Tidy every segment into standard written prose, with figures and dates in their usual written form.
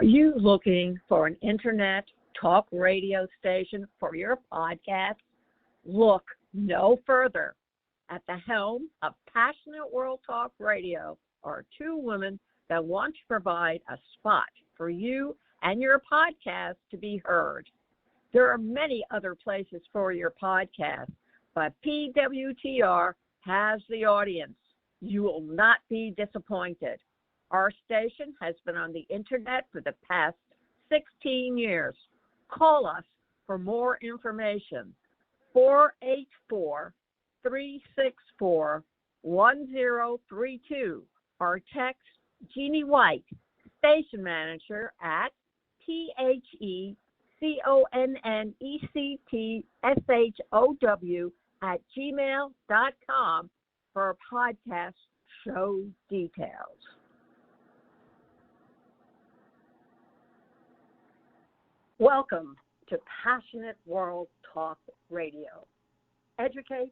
you looking for an internet talk radio station for your podcast? Look no further. At the helm of Passionate World Talk Radio are two women that want to provide a spot for you and your podcast to be heard. There are many other places for your podcast, but PWTR has the audience. You will not be disappointed. Our station has been on the internet for the past 16 years. Call us for more information. 484-364-1032 or text Jeannie White, station manager at PHECONNECTSHOW@gmail.com for podcast show details. Welcome to Passionate World Talk Radio. Educate,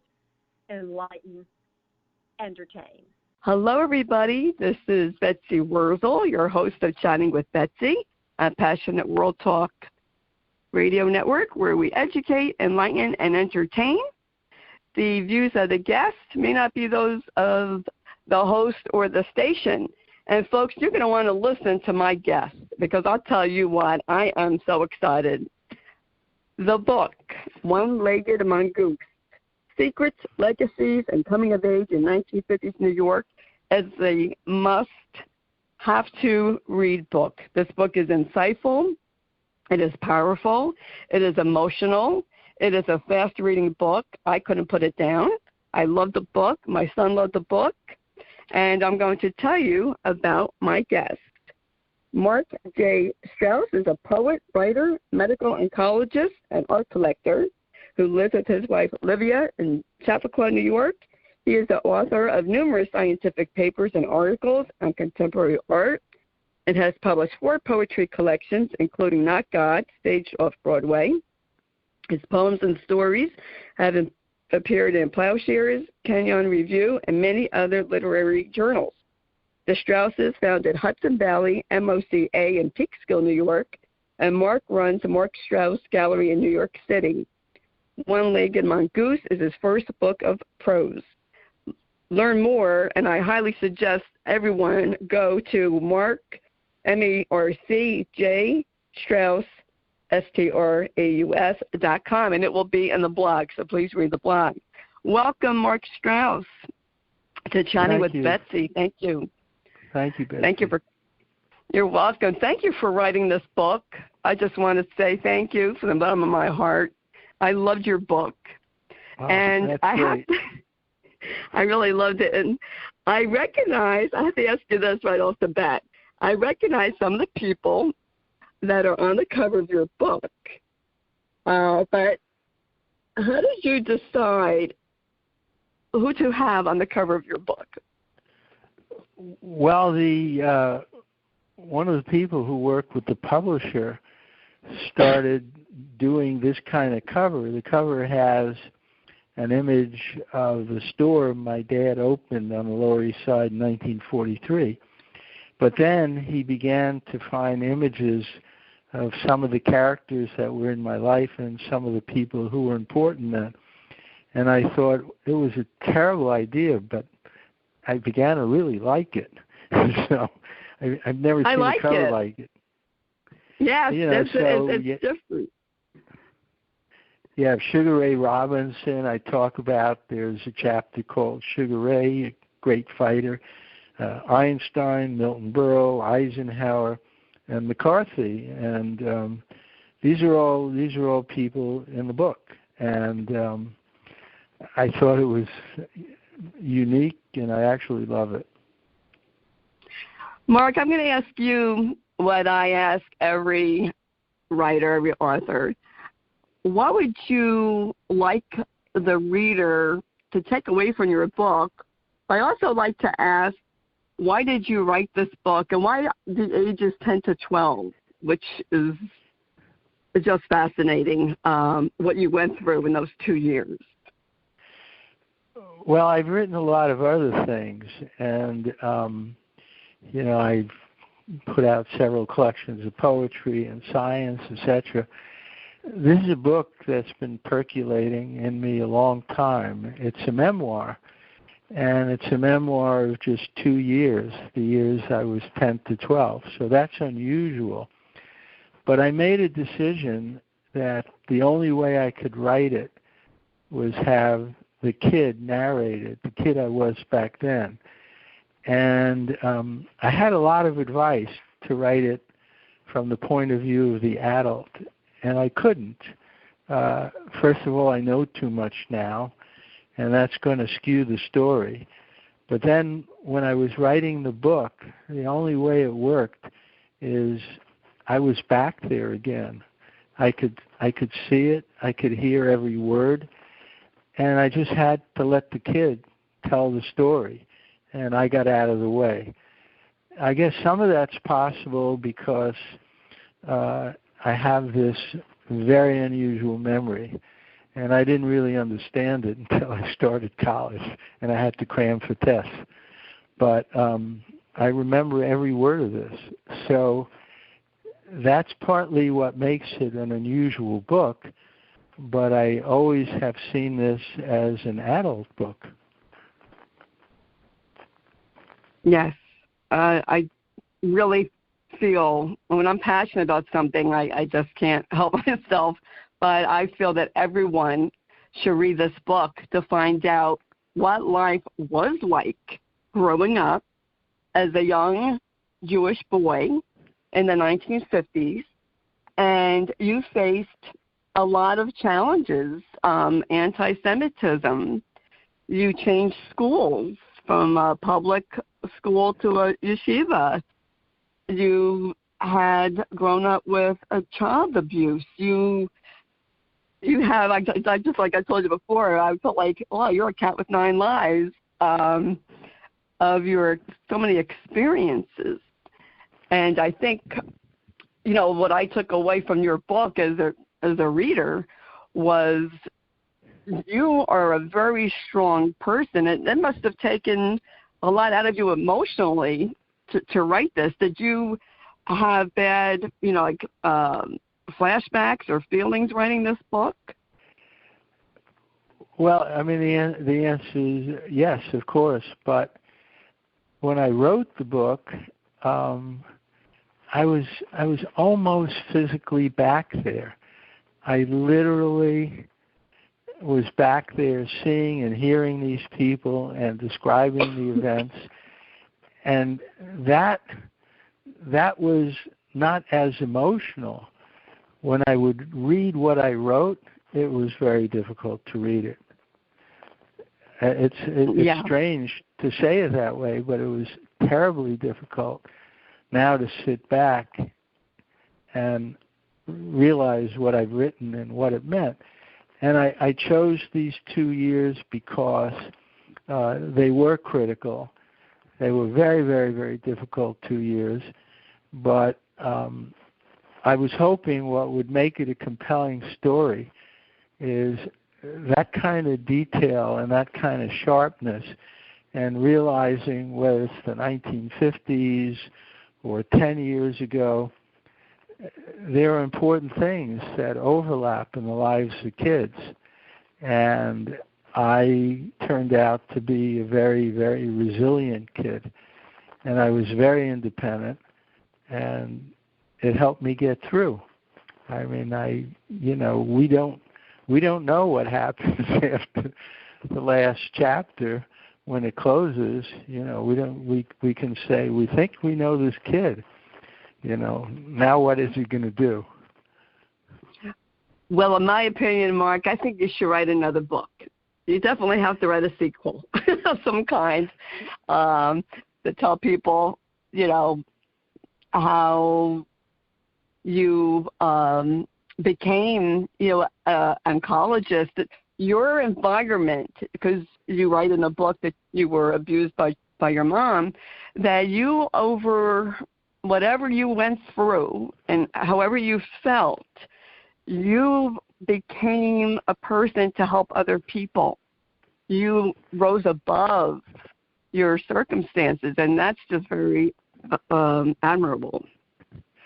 enlighten, entertain. Hello, everybody. This is Betsy Wuzel, your host of Chatting with Betsy at Passionate World Talk Radio Network, where we educate, enlighten, and entertain. The views of the guests may not be those of the host or the station. And, folks, you're going to want to listen to my guest because I'll tell you what, I am so excited. The book, One-Legged Mongoose, Secrets, Legacies, and Coming of Age in 1950s New York, is a must-have-to-read book. This book is insightful. It is powerful. It is emotional. It is a fast-reading book. I couldn't put it down. I love the book. My son loved the book. And I'm going to tell you about my guest. Marc J. Straus is a poet, writer, medical oncologist, and art collector who lives with his wife, Livia, in Chappaqua, New York. He is the author of numerous scientific papers and articles on contemporary art and has published 4 poetry collections, including Not God, staged off-Broadway. His poems and stories have appeared in Plowshares, Kenyon Review, and many other literary journals. The Strauses founded Hudson Valley MOCA in Peekskill, New York, and Marc runs Marc Straus Gallery in New York City. One-Legged Mongoose is his first book of prose. Learn more, and I highly suggest everyone go to Marc, M-E-R-C-J, Straus, STRAUS.com, and it will be in the blog, so please read the blog. Welcome, Marc Straus, to Chatting with Betsy. Thank you. Thank you, Betsy. Thank you you're welcome. Thank you for writing this book. I just want to say thank you from the bottom of my heart. I loved your book. Oh, and I really loved it. And I have to ask you this right off the bat. I recognize some of the people that are on the cover of your book. But how did you decide who to have on the cover of your book? Well, one of the people who worked with the publisher started doing this kind of cover. The cover has an image of the store my dad opened on the Lower East Side in 1943. But then he began to find images of some of the characters that were in my life and some of the people who were important then. And I thought it was a terrible idea, but I began to really like it. So I've never seen a cover like it. Yes, it's different. Yeah, Sugar Ray Robinson I talk about. There's a chapter called Sugar Ray, a great fighter. Einstein, Milton Berle, Eisenhower, and McCarthy, and these are all people in the book, and I thought it was unique, and I actually love it. Marc, I'm going to ask you what I ask every writer, every author. What would you like the reader to take away from your book? I also like to ask, why did you write this book, and why the ages 10 to 12, which is just fascinating, what you went through in those 2 years? Well, I've written a lot of other things, and, I've put out several collections of poetry and science, etc. This is a book that's been percolating in me a long time. It's a memoir, and it's a memoir of just 2 years, the years I was 10 to 12. So that's unusual. But I made a decision that the only way I could write it was have the kid narrate it, the kid I was back then. And I had a lot of advice to write it from the point of view of the adult, and I couldn't. First of all, I know too much now, and that's going to skew the story. But then when I was writing the book, the only way it worked is I was back there again. I could see it, I could hear every word, and I just had to let the kid tell the story, and I got out of the way. I guess some of that's possible because I have this very unusual memory, and I didn't really understand it until I started college, and I had to cram for tests. But I remember every word of this. So that's partly what makes it an unusual book, but I always have seen this as an adult book. Yes. I really feel when I'm passionate about something, I just can't help myself, but I feel that everyone should read this book to find out what life was like growing up as a young Jewish boy in the 1950s, and you faced a lot of challenges, anti-Semitism. You changed schools from a public school to a yeshiva. You had grown up with a child abuse. You have, just like I told you before, I felt like, oh, you're a cat with 9 lives of your so many experiences. And I think, what I took away from your book as a reader was you are a very strong person. It must have taken a lot out of you emotionally to write this. Did you have bad, flashbacks or feelings writing this book? Well, I mean, the answer is yes, of course. But when I wrote the book, I was almost physically back there. I literally was back there seeing and hearing these people and describing the events, and that was not as emotional. When I would read what I wrote, it was very difficult to read it. It's strange to say it that way, but it was terribly difficult now to sit back and realize what I've written and what it meant. And I chose these 2 years because they were critical. They were very, very, very difficult 2 years. But I was hoping what would make it a compelling story is that kind of detail and that kind of sharpness, and realizing whether it's the 1950s or 10 years ago, there are important things that overlap in the lives of kids. And I turned out to be a very, very resilient kid. And I was very independent, and it helped me get through. I mean, we don't know what happens after the last chapter when it closes. We can say we think we know this kid. Now what is he going to do? Well, in my opinion, Marc, I think you should write another book. You definitely have to write a sequel of some kind to tell people, how you became, an oncologist. Your environment, because you write in the book that you were abused by your mom, that you over whatever you went through and however you felt, you became a person to help other people. You rose above your circumstances, and that's just very admirable.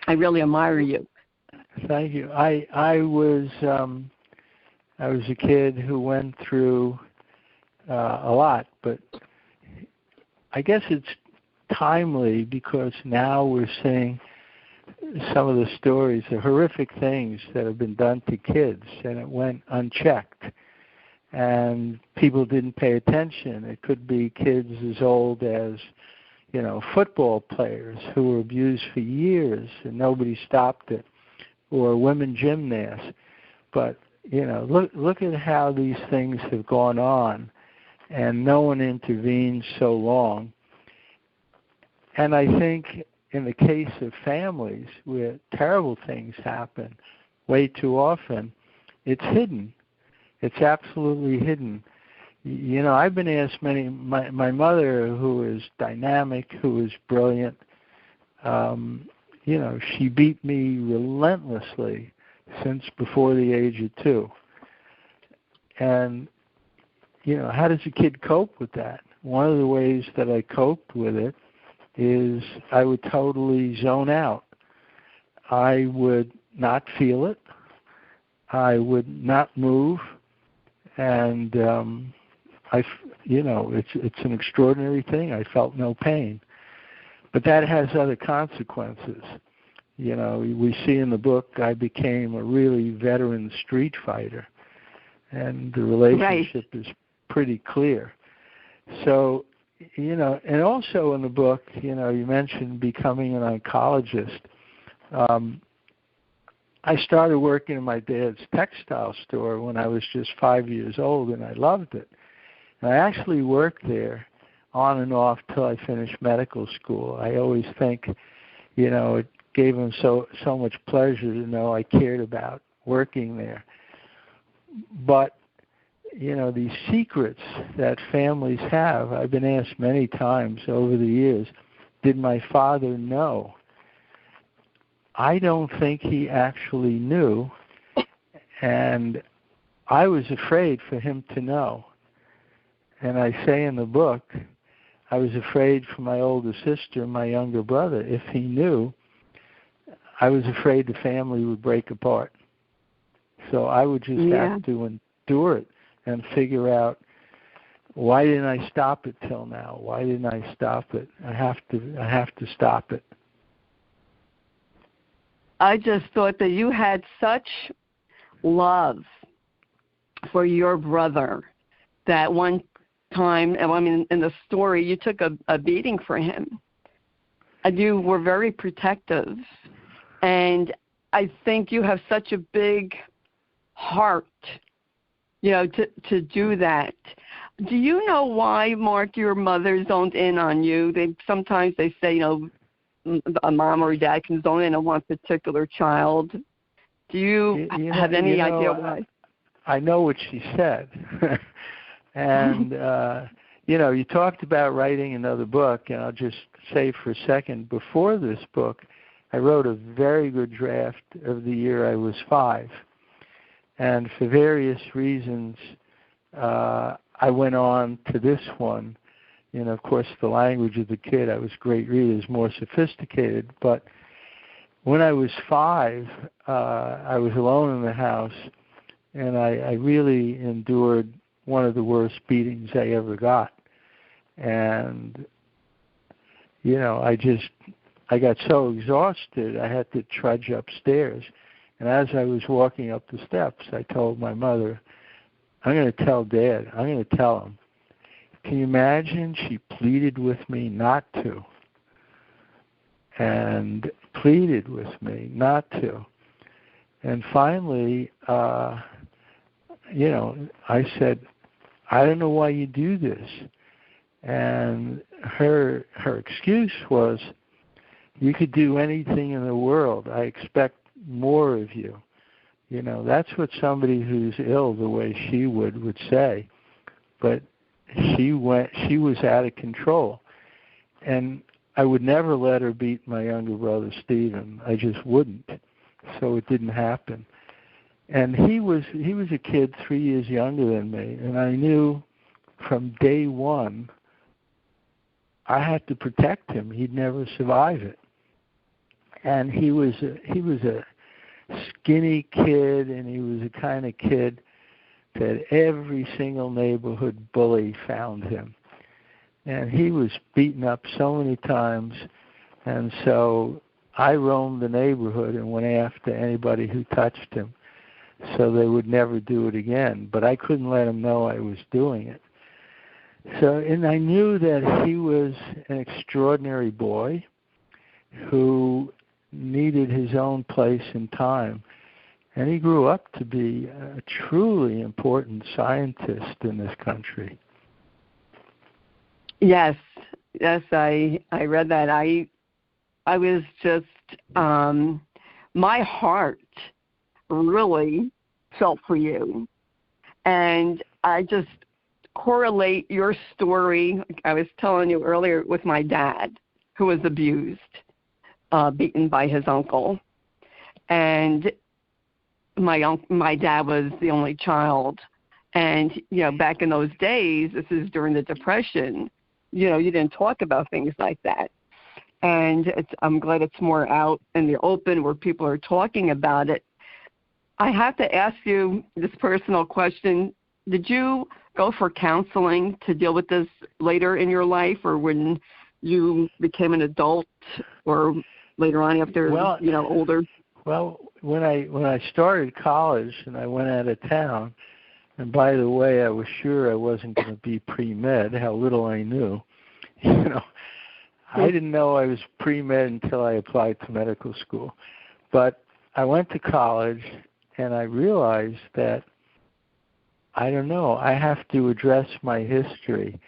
I really admire you. Thank you. I was a kid who went through a lot, but I guess it's timely because now we're seeing some of the stories, the horrific things that have been done to kids, and it went unchecked. And people didn't pay attention. It could be kids as old as, football players who were abused for years and nobody stopped it, or women gymnasts. But, look at how these things have gone on, and no one intervened so long. And I think in the case of families where terrible things happen way too often, it's hidden. It's absolutely hidden. I've been asked my mother, who is dynamic, who is brilliant, she beat me relentlessly since before the age of 2. And, how does a kid cope with that? One of the ways that I coped with it is I would totally zone out. I would not feel it. I would not move. And it's an extraordinary thing. I felt no pain. But that has other consequences. We see in the book I became a really veteran street fighter. And the relationship is pretty clear. So, and also in the book, you mentioned becoming an oncologist. I started working in my dad's textile store when I was just 5 years old, and I loved it. And I actually worked there on and off till I finished medical school. I always think, it gave him so much pleasure to know I cared about working there. But, these secrets that families have, I've been asked many times over the years, did my father know? I don't think he actually knew, and I was afraid for him to know. And I say in the book, I was afraid for my older sister and my younger brother. If he knew, I was afraid the family would break apart. So I would just have to endure it and figure out, why didn't I stop it till now? Why didn't I stop it? I have to stop it. I just thought that you had such love for your brother that one time, in the story, you took a beating for him. And you were very protective. And I think you have such a big heart, to do that. Do you know why, Marc, your mother zoned in on you? Sometimes they say, a mom or a dad can zone in on one particular child. Do you have any idea why? I know what she said. And, you talked about writing another book, and I'll just say for a second, before this book, I wrote a very good draft of the year I was 5. And for various reasons, I went on to this one. Of course, the language of the kid, I was a great reader, is more sophisticated. But when I was 5, I was alone in the house, and I really endured one of the worst beatings I ever got. And, I got so exhausted, I had to trudge upstairs. And as I was walking up the steps, I told my mother, I'm going to tell Dad. I'm going to tell him. Can you imagine? She pleaded with me not to. And pleaded with me not to. And finally, I said, I don't know why you do this. And her excuse was, you could do anything in the world. I expect more of you. That's what somebody who's ill the way she would say. But she was out of control. And I would never let her beat my younger brother Stephen. I just wouldn't. So it didn't happen. And he was a kid 3 years younger than me, and I knew from day one I had to protect him. He'd never survive it. And he was a skinny kid, and he was the kind of kid that every single neighborhood bully found him. And he was beaten up so many times, and so I roamed the neighborhood and went after anybody who touched him so they would never do it again. But I couldn't let him know I was doing it. So, and I knew that he was an extraordinary boy who needed his own place in time. And he grew up to be a truly important scientist in this country. Yes, I read that. I was just, my heart really felt for you. And I just correlate your story, I was telling you earlier, with my dad, who was abused, beaten by his uncle. And my dad was the only child. And, back in those days, this is during the Depression, you didn't talk about things like that. And I'm glad it's more out in the open where people are talking about it. I have to ask you this personal question. Did you go for counseling to deal with this later in your life, or when you became an adult, or later on after, older? Well, when I started college and I went out of town, and by the way, I was sure I wasn't going to be pre-med, how little I knew. I didn't know I was pre-med until I applied to medical school. But I went to college, and I realized that, I don't know, I have to address my history.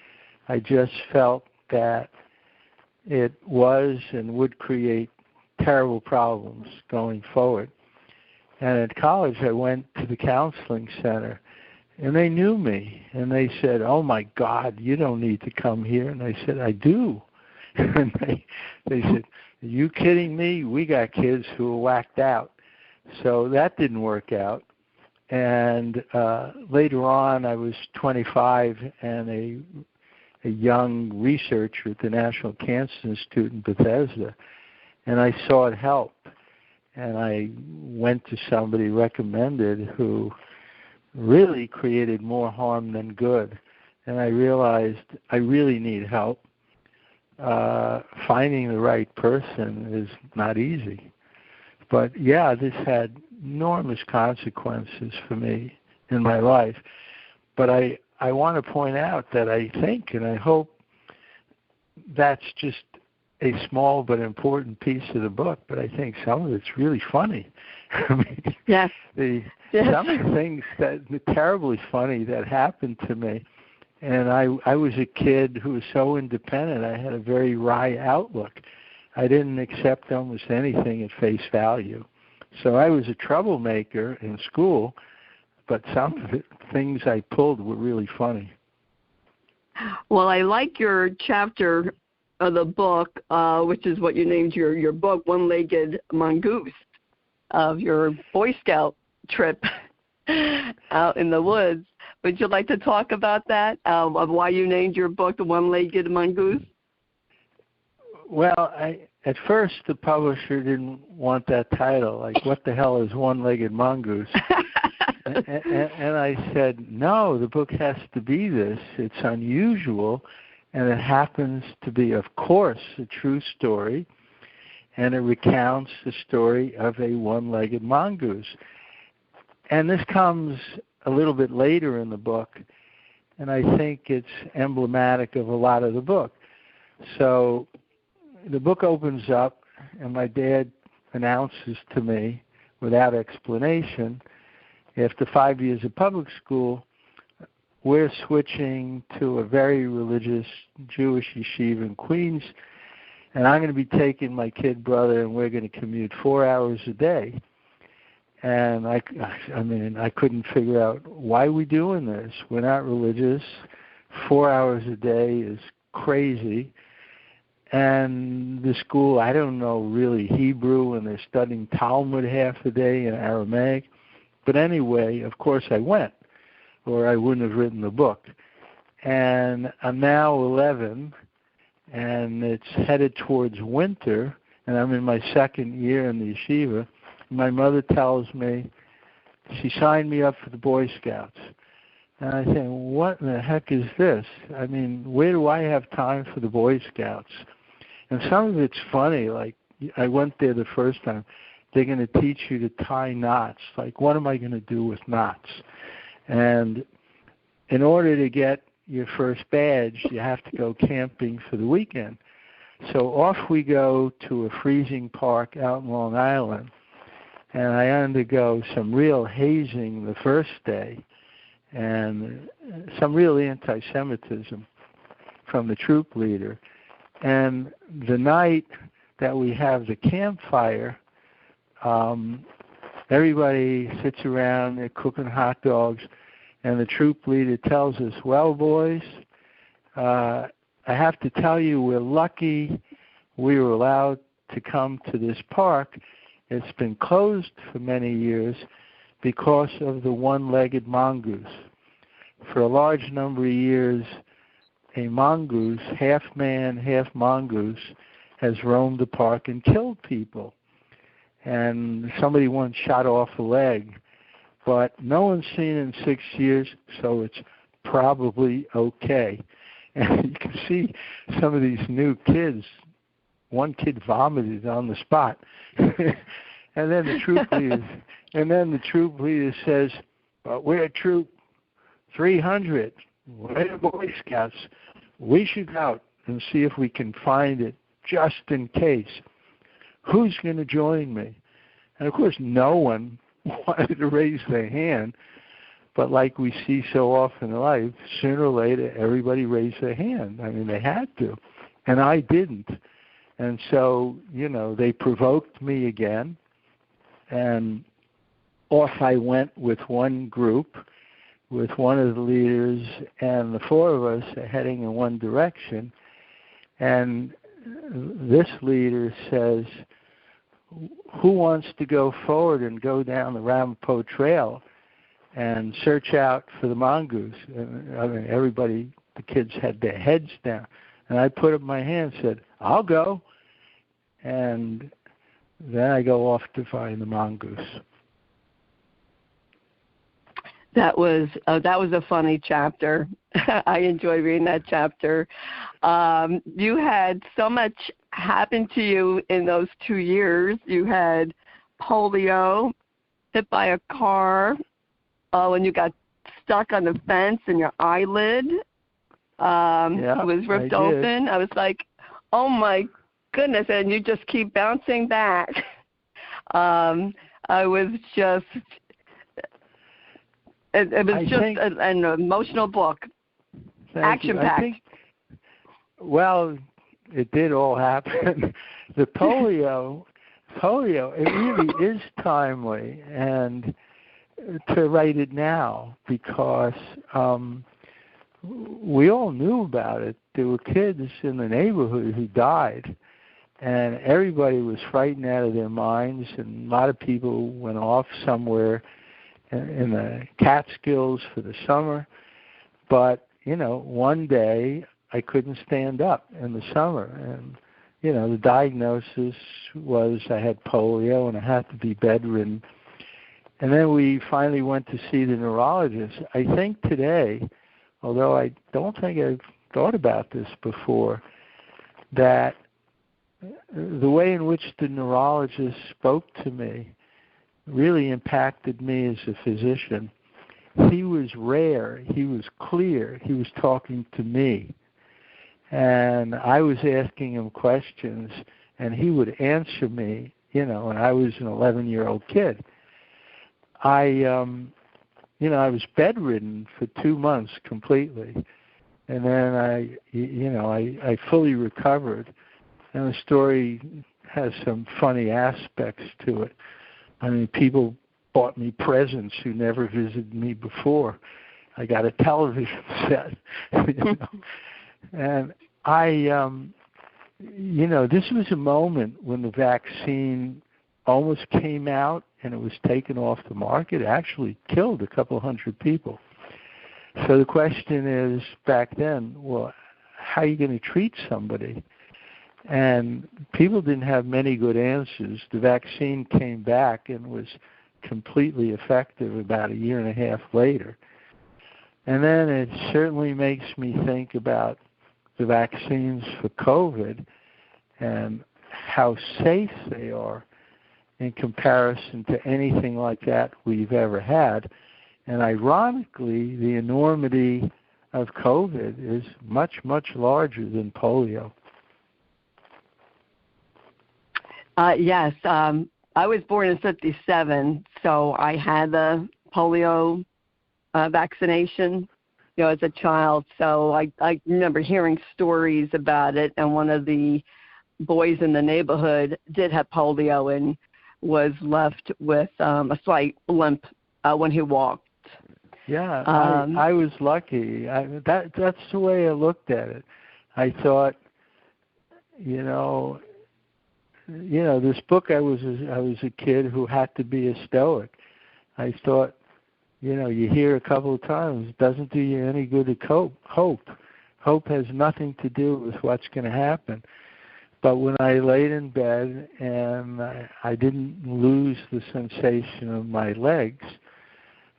I just felt that it was and would create terrible problems going forward. And at college, I went to the counseling center, and they knew me, and they said, "Oh my God, you don't need to come here." And I said, "I do." And they said, "Are you kidding me? We got kids who are whacked out." So that didn't work out. And later on, I was 25 and a young researcher at the National Cancer Institute in Bethesda, and I sought help. And I went to somebody recommended who really created more harm than good. And I realized I really need help. Finding the right person is not easy. But yeah, this had enormous consequences for me in my life. But I want to point out that I think and I hope that's just a small but important piece of the book, but I think some of it's really funny. I mean, yes. Some of the things that are terribly funny that happened to me, and I was a kid who was so independent, I had a very wry outlook. I didn't accept almost anything at face value. So I was a troublemaker in school, but some of the things I pulled were really funny. Well, I like your chapter of the book, which is what you named your book, One-Legged Mongoose, of your Boy Scout trip out in the woods. Would you like to talk about that, of why you named your book The One-Legged Mongoose? Well, at first the publisher didn't want that title. Like, what the hell is One-Legged Mongoose? and I said, no, the book has to be this. It's unusual. And it happens to be, of course, a true story, and it recounts the story of a one-legged mongoose. And this comes a little bit later in the book, and I think it's emblematic of a lot of the book. So the book opens up, and my dad announces to me, without explanation, after 5 years of public school, we're switching to a very religious Jewish yeshiva in Queens, and I'm going to be taking my kid brother, and we're going to commute 4 hours a day. And I couldn't figure out, why are we doing this? We're not religious. 4 hours a day is crazy. And the school, I don't know really Hebrew, and they're studying Talmud half the day and Aramaic. But anyway, of course I went, or I wouldn't have written the book. And I'm now 11, and it's headed towards winter, and I'm in my second year in the yeshiva. My mother tells me she signed me up for the Boy Scouts. And I think, what in the heck is this? I mean, where do I have time for the Boy Scouts? And some of it's funny. Like, I went there the first time. They're going to teach you to tie knots. Like, what am I going to do with knots? And in order to get your first badge, you have to go camping for the weekend. So off we go to a freezing park out in Long Island, and I undergo some real hazing the first day and some real anti-Semitism from the troop leader. And the night that we have the campfire, everybody sits around, they're cooking hot dogs, and the troop leader tells us, well, boys, I have to tell you we're lucky we were allowed to come to this park. It's been closed for many years because of the one-legged mongoose. For a large number of years, a mongoose, half man, half mongoose, has roamed the park and killed people. And somebody once shot off a leg, but no one's seen it in 6 years, so it's probably okay. And you can see some of these new kids. One kid vomited on the spot. And then the troop leader says, well, we're a troop 300. We're the Boy Scouts. We should go out and see if we can find it just in case. Who's going to join me? And, of course, no one wanted to raise their hand. But like we see so often in life, sooner or later, everybody raised their hand. I mean, they had to. And I didn't. And so, you know, they provoked me again. And off I went with one group, with one of the leaders, and the four of us are heading in one direction. And this leader says, who wants to go forward and go down the Ramapo Trail and search out for the mongoose? And, I mean, everybody, the kids had their heads down. And I put up my hand and said, I'll go. And then I go off to find the mongoose. That was a funny chapter. I enjoyed reading that chapter. You had so much happen to you in those 2 years. You had polio, hit by a car, when you got stuck on the fence and your eyelid was ripped open. I was like, oh my goodness, and you just keep bouncing back. I was just... It was just an emotional book, action-packed. Well, it did all happen. The polio, it really is timely, and to write it now because we all knew about it. There were kids in the neighborhood who died, and everybody was frightened out of their minds, and a lot of people went off somewhere in the Catskills for the summer. But, you know, one day I couldn't stand up in the summer. And, you know, the diagnosis was I had polio and I had to be bedridden. And then we finally went to see the neurologist. I think today, although I don't think I've thought about this before, that the way in which the neurologist spoke to me really impacted me as a physician. He was rare. He was clear. He was talking to me. And I was asking him questions, and he would answer me, you know, and I was an 11-year-old kid. I was bedridden for 2 months completely. And then I fully recovered. And the story has some funny aspects to it. I mean, people bought me presents who never visited me before. I got a television set, you know. And this was a moment when the vaccine almost came out and it was taken off the market. It actually killed a couple hundred people. So the question is, back then, well, how are you going to treat somebody? And people didn't have many good answers. The vaccine came back and was completely effective about a year and a half later. And then it certainly makes me think about the vaccines for COVID and how safe they are in comparison to anything like that we've ever had. And ironically, the enormity of COVID is much, much larger than polio. Yes. I was born in 57, so I had the polio vaccination, as a child. So I remember hearing stories about it, and one of the boys in the neighborhood did have polio and was left with a slight limp when he walked. Yeah, I was lucky. That's the way I looked at it. I thought, this book, I was a kid who had to be a stoic. I thought, you hear a couple of times, it doesn't do you any good to hope. Hope has nothing to do with what's going to happen. But when I laid in bed and I didn't lose the sensation of my legs,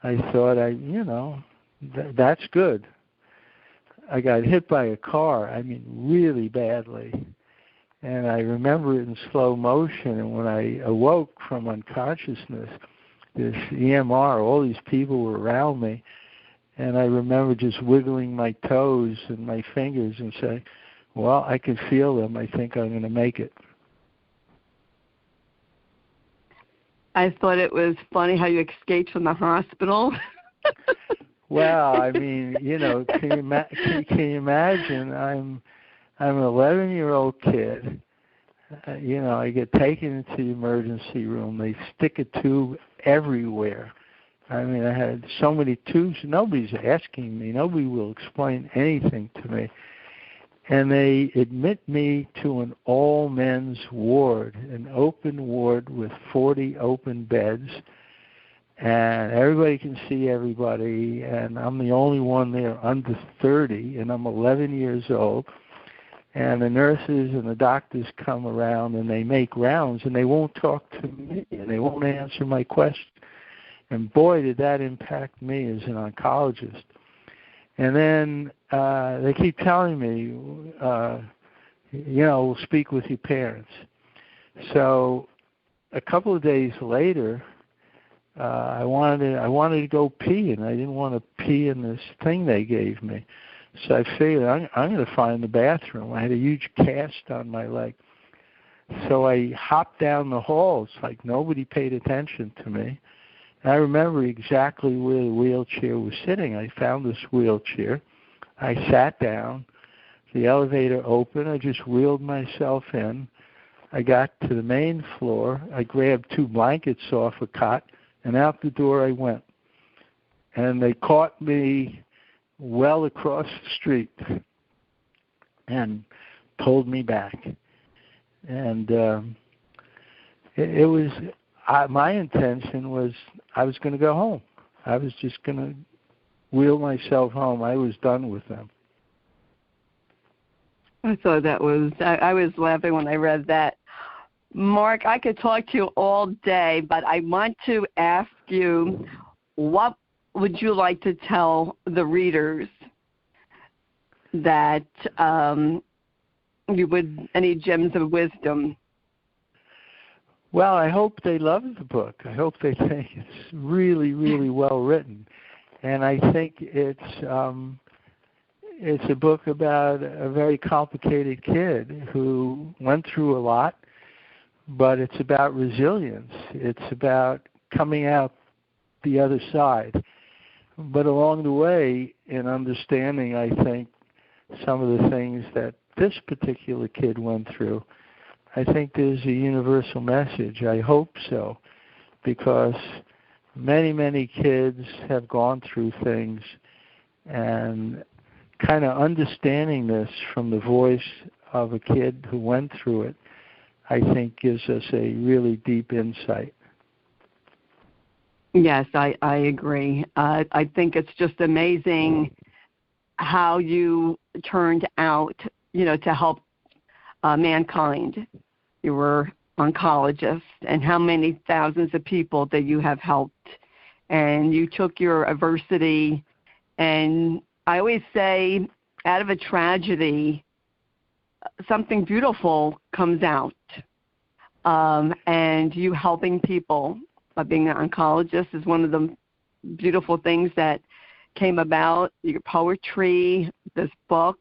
I thought, that's good. I got hit by a car, really badly. And I remember it in slow motion. And when I awoke from unconsciousness, this EMR, all these people were around me. And I remember just wiggling my toes and my fingers and saying, well, I can feel them. I think I'm going to make it. I thought it was funny how you escaped from the hospital. Well, can you imagine? I'm an 11-year-old kid. I get taken into the emergency room. They stick a tube everywhere. I had so many tubes. Nobody's asking me. Nobody will explain anything to me. And they admit me to an all-men's ward, an open ward with 40 open beds. And everybody can see everybody. And I'm the only one there under 30, and I'm 11 years old. And the nurses and the doctors come around, and they make rounds, and they won't talk to me, and they won't answer my question. And boy, did that impact me as an oncologist. And then they keep telling me, we'll speak with your parents. So a couple of days later, I wanted to go pee, and I didn't want to pee in this thing they gave me. So I figured I'm going to find the bathroom. I had a huge cast on my leg. So I hopped down the hall. It's like nobody paid attention to me. And I remember exactly where the wheelchair was sitting. I found this wheelchair. I sat down. The elevator opened. I just wheeled myself in. I got to the main floor. I grabbed 2 blankets off a cot, and out the door I went. And they caught me well across the street and pulled me back. And it was my intention was I was going to go home. I was just going to wheel myself home. I was done with them. I thought that was, I was laughing when I read that. Marc, I could talk to you all day, but I want to ask you, what would you like to tell the readers that you would, any gems of wisdom? Well, I hope they love the book. I hope they think it's really, really well written. And I think it's a book about a very complicated kid who went through a lot, but it's about resilience. It's about coming out the other side. But along the way, in understanding, I think, some of the things that this particular kid went through, I think there's a universal message. I hope so, because many, many kids have gone through things, and kind of understanding this from the voice of a kid who went through it, I think gives us a really deep insight. Yes, I agree. I think it's just amazing how you turned out, to help mankind. You were oncologist, and how many thousands of people that you have helped. And you took your adversity, and I always say, out of a tragedy, something beautiful comes out. And you helping people by being an oncologist is one of the beautiful things that came about. Your poetry, this book,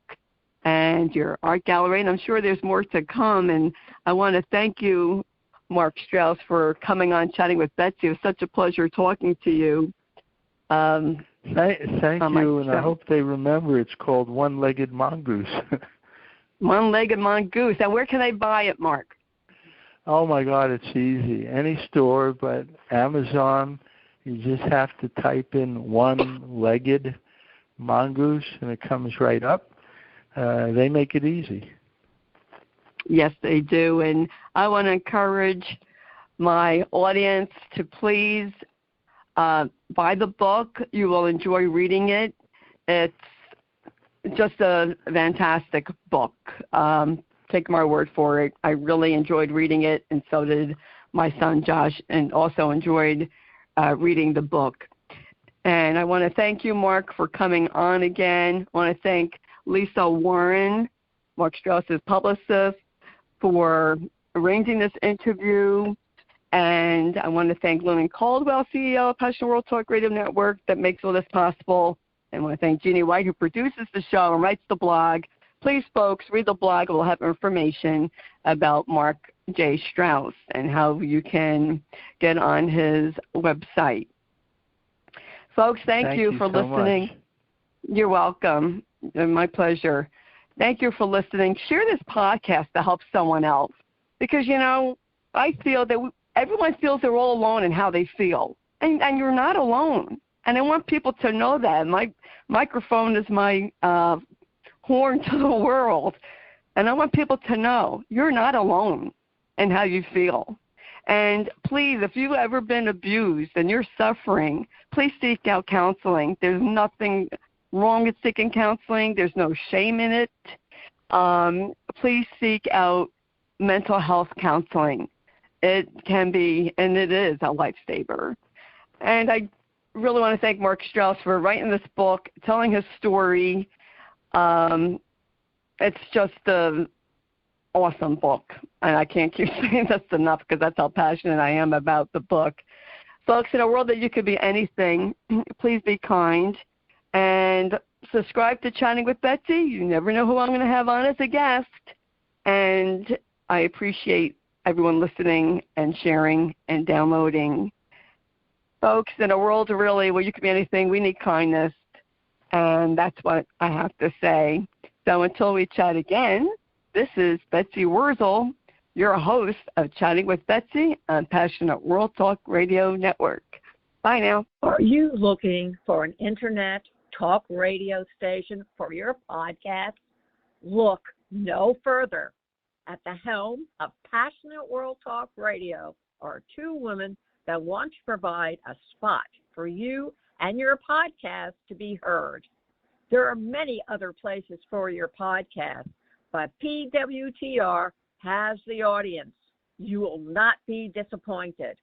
and your art gallery, and I'm sure there's more to come. And I want to thank you, Marc Straus, for coming on Chatting with Betsy. It was such a pleasure talking to you. Thank you, and I hope they remember it's called One-Legged Mongoose. One-Legged Mongoose. And where can I buy it, Marc? Oh, my God, it's easy. Any store, but Amazon, you just have to type in One-Legged Mongoose, and it comes right up. They make it easy. Yes, they do. And I want to encourage my audience to please buy the book. You will enjoy reading it. It's just a fantastic book. Take my word for it. I really enjoyed reading it, and so did my son Josh, and also enjoyed reading the book. And I want to thank you, Marc, for coming on again. I want to thank Lisa Warren, Marc Straus's publicist, for arranging this interview. And I want to thank Lillian Caldwell, CEO of Passionate World Talk Radio Network, that makes all this possible. And I want to thank Jeannie White, who produces the show and writes the blog. Please, folks, read the blog. We'll have information about Marc J. Straus and how you can get on his website. Folks, thank you for listening. Much. You're welcome. My pleasure. Thank you for listening. Share this podcast to help someone else, because, I feel that everyone feels they're all alone in how they feel, and you're not alone. And I want people to know that. My microphone is my horn to the world, and I want people to know you're not alone in how you feel. And please, if you've ever been abused and you're suffering, please seek out counseling. There's nothing wrong with seeking counseling. There's no shame in it. Please seek out mental health counseling. It can be, and it is, a lifesaver. And I really want to thank Marc Straus for writing this book, telling his story. It's just an awesome book, and I can't keep saying this enough because that's how passionate I am about the book. Folks, in a world that you could be anything, please be kind. And subscribe to Chatting with Betsy. You never know who I'm going to have on as a guest. And I appreciate everyone listening and sharing and downloading. Folks, in a world really where you can be anything, we need kindness. And that's what I have to say. So until we chat again, this is Betsy Wuzel, your host of Chatting with Betsy on Passionate World Talk Radio Network. Bye now. Are you looking for an internet talk radio station for your podcast? Look no further. At the helm of Passionate World Talk Radio are two women that want to provide a spot for you and your podcast to be heard. There are many other places for your podcast, but PWTR has the audience. You will not be disappointed.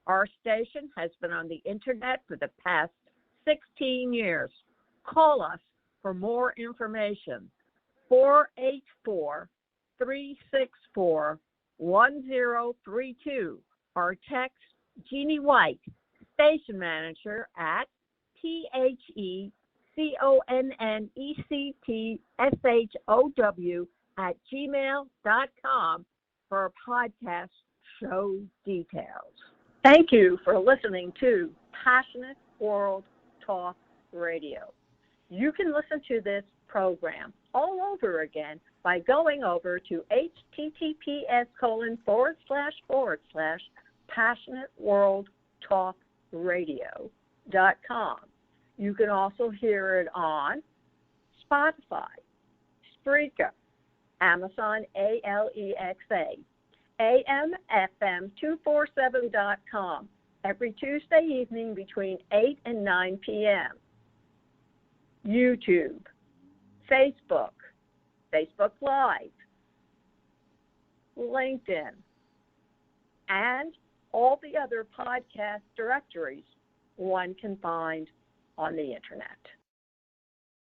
Our station has been on the internet for the past 16 years. Call us for more information. 484-364-1032 or text Jeannie White, station manager, at PHECONNECTSHOW@gmail.com for podcast show details. Thank you for listening to Passionate World Talk Radio. You can listen to this program all over again by going over to https://passionateworldtalkradio.com. You can also hear it on Spotify, Spreaker, Amazon Alexa, AMFM247.com every Tuesday evening between 8 and 9 p.m. YouTube, Facebook, Facebook Live, LinkedIn, and all the other podcast directories one can find on the Internet.